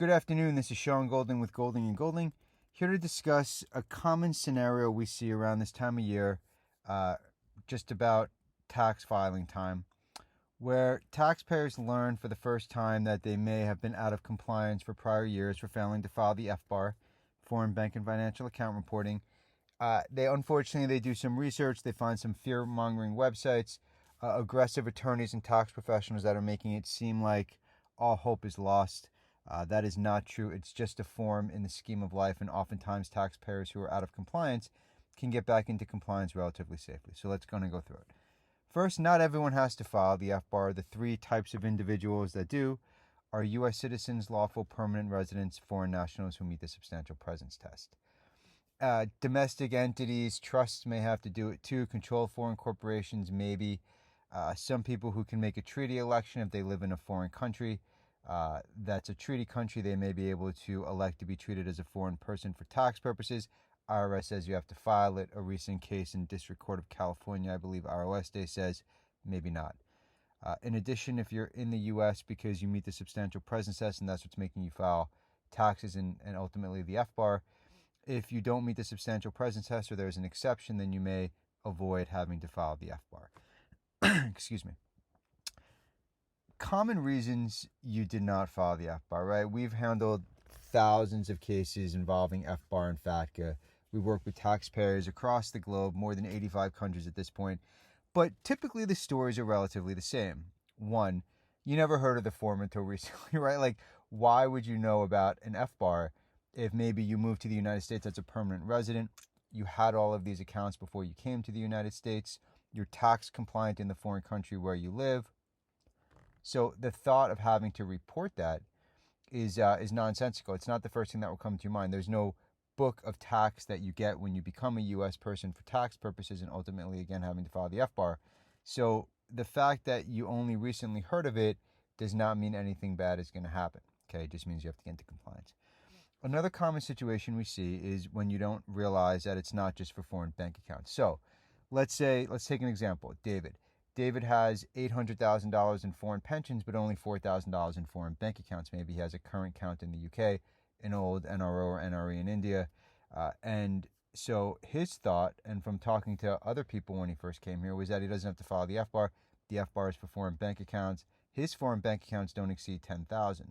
Good afternoon, this is Sean Golding with Golding & Golding, here to discuss a common scenario we see around this time of year, just about tax filing time, where taxpayers learn for the first time that they may have been out of compliance for prior years for failing to file the FBAR, Foreign Bank and Financial Account Reporting. Unfortunately, they do some research, they find some fear-mongering websites, aggressive attorneys and tax professionals that are making it seem like all hope is lost. That is not true. It's just a form in the scheme of life, and oftentimes taxpayers who are out of compliance can get back into compliance relatively safely. So let's go through it. First, not everyone has to file the FBAR. The three types of individuals that do are U.S. citizens, lawful permanent residents, foreign nationals who meet the substantial presence test. Domestic entities, trusts may have to do it too. Controlled foreign corporations, maybe. Some people who can make a treaty election if they live in a foreign country. That's a treaty country, they may be able to elect to be treated as a foreign person for tax purposes. IRS says you have to file it. A recent case in District Court of California, I believe ROS Day says maybe not. In addition, if you're in the U.S. because you meet the substantial presence test and that's what's making you file taxes and ultimately the FBAR, if you don't meet the substantial presence test or there's an exception, then you may avoid having to file the FBAR. Excuse me. Common reasons you did not file the FBAR, right? We've handled thousands of cases involving FBAR and FATCA. We work with taxpayers across the globe, more than 85 countries at this point. But typically the stories are relatively the same. One, you never heard of the form until recently, right? Like, why would you know about an FBAR if maybe you moved to the United States as a permanent resident, you had all of these accounts before you came to the United States, you're tax compliant in the foreign country where you live. So the thought of having to report that is nonsensical. It's not the first thing that will come to your mind. There's no book of tax that you get when you become a U.S. person for tax purposes and ultimately, again, having to file the FBAR. So the fact that you only recently heard of it does not mean anything bad is going to happen. Okay, it just means you have to get into compliance. Another common situation we see is when you don't realize that it's not just for foreign bank accounts. So let's take an example. David has $800,000 in foreign pensions, but only $4,000 in foreign bank accounts. Maybe he has a current account in the UK, an old NRO or NRE in India. And so his thought, and from talking to other people when he first came here, was that he doesn't have to file the FBAR. The FBAR is for foreign bank accounts. His foreign bank accounts don't exceed $10,000.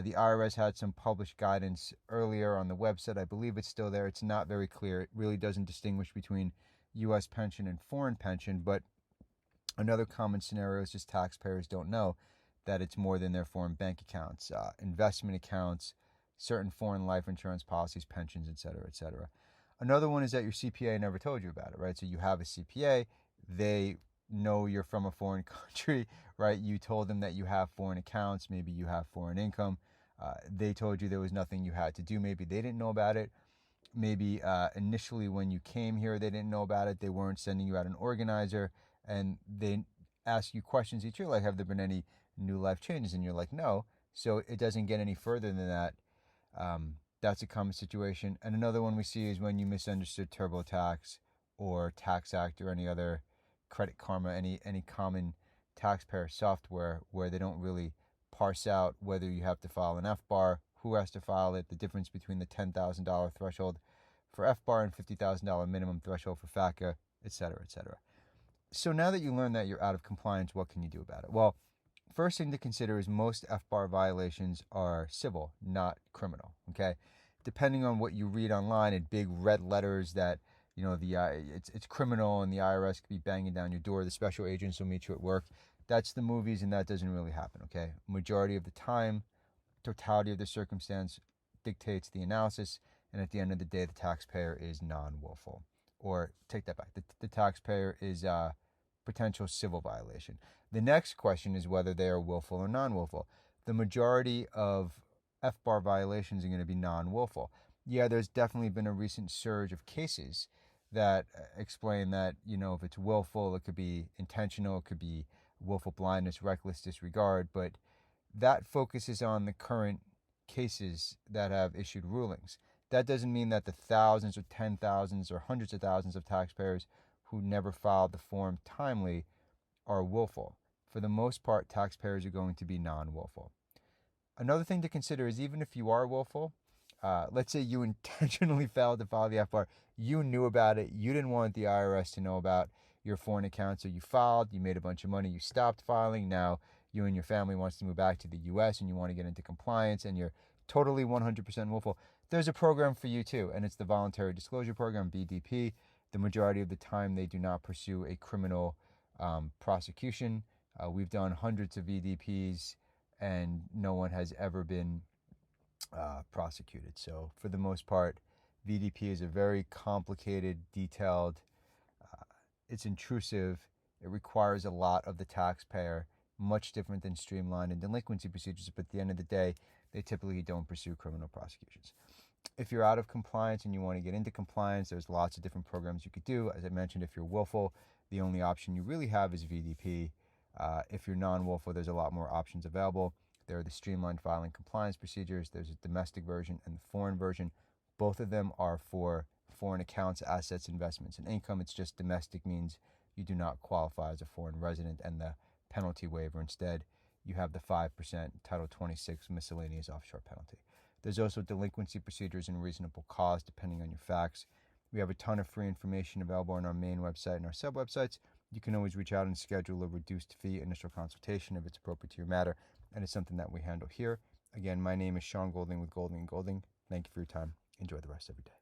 The IRS had some published guidance earlier on the website. I believe it's still there. It's not very clear. It really doesn't distinguish between U.S. pension and foreign pension. But another common scenario is just taxpayers don't know that it's more than their foreign bank accounts, investment accounts, certain foreign life insurance policies, pensions, etc., etc. Another one is that your CPA never told you about it, right? So you have a CPA. They know you're from a foreign country, right? You told them that you have foreign accounts, maybe you have foreign income. They told you there was nothing you had to do. Maybe they didn't know about it. Maybe initially when you came here, they didn't know about it. They weren't sending you out an organizer, and they ask you questions each year, like, have there been any new life changes? And you're like, no. So it doesn't get any further than that. That's a common situation. And another one we see is when you misunderstood TurboTax or Tax Act or any other Credit Karma, any common taxpayer software where they don't really parse out whether you have to file an FBAR, who has to file it, the difference between the $10,000 threshold for FBAR and $50,000 minimum threshold for FATCA, etc., etc. So now that you learn that you're out of compliance, what can you do about it? Well, first thing to consider is most FBAR violations are civil, not criminal, okay? Depending on what you read online in big red letters that it's criminal and the IRS could be banging down your door, the special agents will meet you at work. That's the movies, and that doesn't really happen, okay? Majority of the time, totality of the circumstance dictates the analysis, and at the end of the day, the taxpayer is non-willful. Or take that back, the taxpayer is a potential civil violation. The next question is whether they are willful or non-willful. The majority of FBAR violations are going to be non-willful. Yeah, there's definitely been a recent surge of cases that explain that, if it's willful, it could be intentional, it could be willful blindness, reckless disregard, but that focuses on the current cases that have issued rulings. That doesn't mean that the thousands or 10,000s or hundreds of thousands of taxpayers who never filed the form timely are willful. For the most part, taxpayers are going to be non-willful. Another thing to consider is even if you are willful, let's say you intentionally failed to file the FBAR, you knew about it, you didn't want the IRS to know about your foreign account, so you filed, you made a bunch of money, you stopped filing, now you and your family wants to move back to the US and you want to get into compliance and you're totally 100% willful, there's a program for you too, and it's the Voluntary Disclosure Program, BDP. The majority of the time they do not pursue a criminal prosecution. We've done hundreds of VDPs and no one has ever been prosecuted. So for the most part, VDP is a very complicated, detailed, it's intrusive, it requires a lot of the taxpayer, much different than streamlined and delinquency procedures, but at the end of the day, they typically don't pursue criminal prosecutions. If you're out of compliance and you want to get into compliance, there's lots of different programs you could do. As I mentioned, if you're willful, the only option you really have is VDP. If you're non-willful, there's a lot more options available. There are the streamlined filing compliance procedures. There's a domestic version and the foreign version. Both of them are for foreign accounts, assets, investments, and income. It's just domestic means you do not qualify as a foreign resident, and the penalty waiver instead, you have the 5% Title 26 miscellaneous offshore penalty. There's also delinquency procedures and reasonable cause depending on your facts. We have a ton of free information available on our main website and our sub-websites. You can always reach out and schedule a reduced fee initial consultation if it's appropriate to your matter, and it's something that we handle here. Again, my name is Sean Golding with Golding & Golding. Thank you for your time. Enjoy the rest of your day.